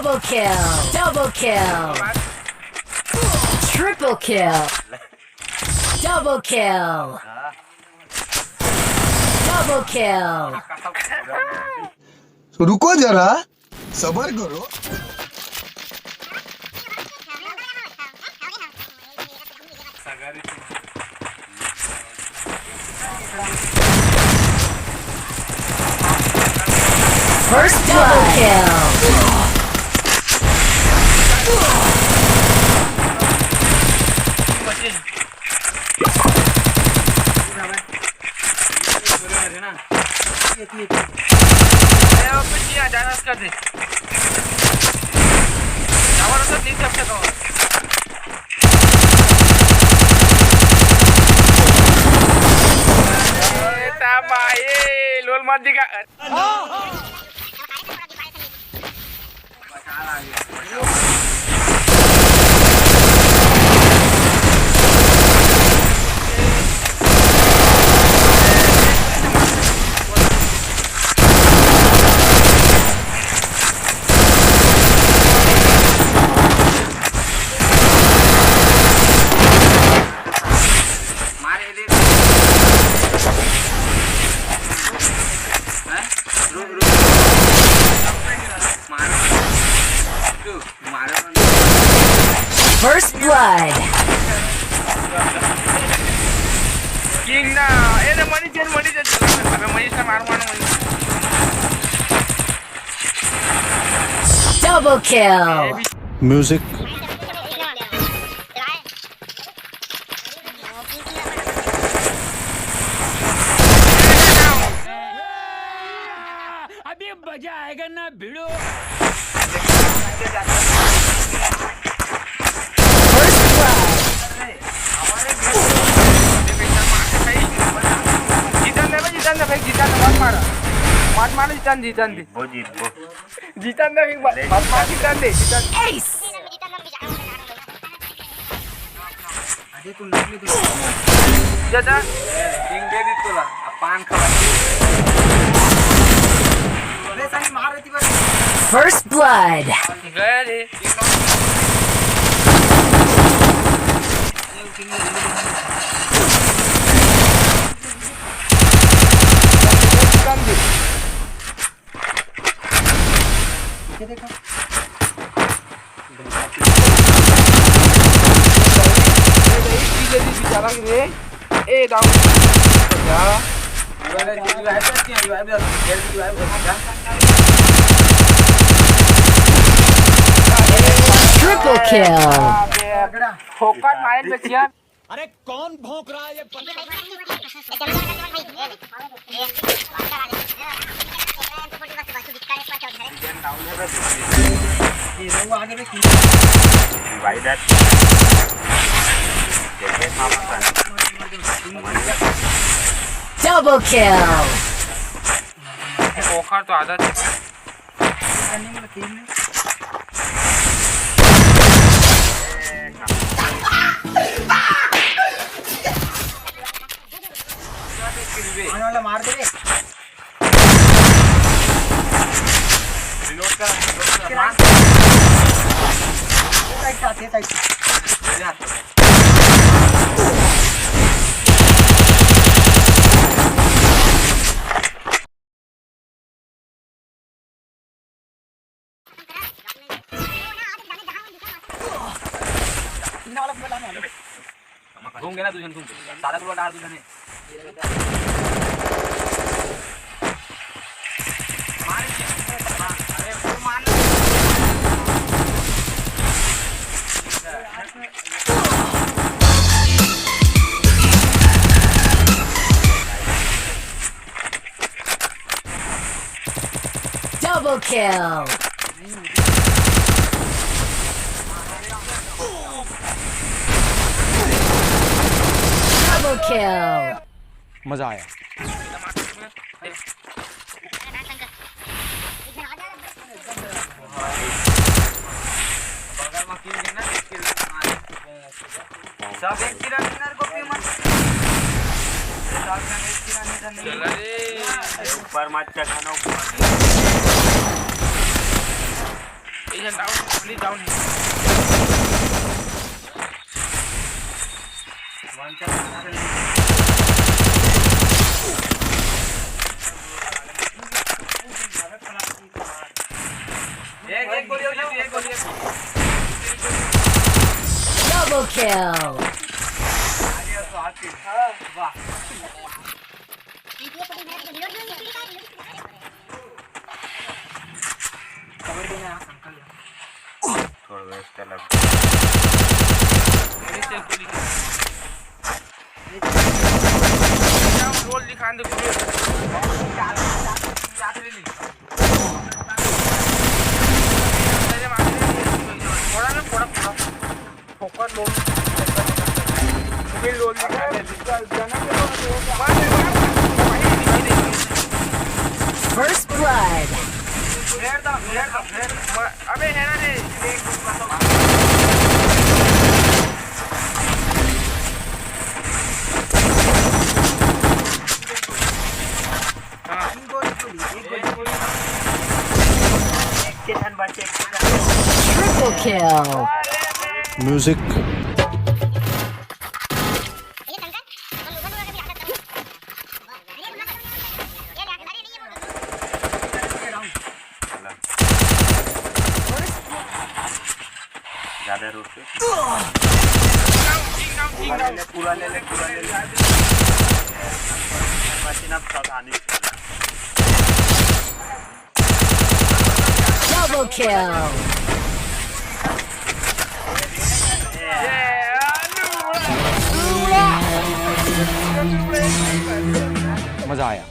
Double kill. Double kill. Triple kill. Double kill. Double kill. रुको जरा सबर करो First double kill. लोल मत दिखा First blood. King na, na money chen. Money sa maru. Double kill. Music अभी मजा आएगा ना भिड़ो First blood. Ace. First blood. Triple kill. अरे कौन भौंक रहा है ये Double kill. तो आदत मार दे रिलोड कर घूम गया ना तुझे घूम सारा तो डाल तुझे Double kill. Double kill. मजा आया सब एक किरानीदार को भी मत ऊपर मत चढ़ाना ऊपर Please down. एक गोली हो जाती है, एक गोली। Double kill. वाह। थोड़ा वेस्ट है लग। रोल दिखा they focus lol First blood. अबे है ना रे Triple kill. Music. ज्यादा रोड पे पूरा ले मशीन अब सावधानी Double kill. मजा आया।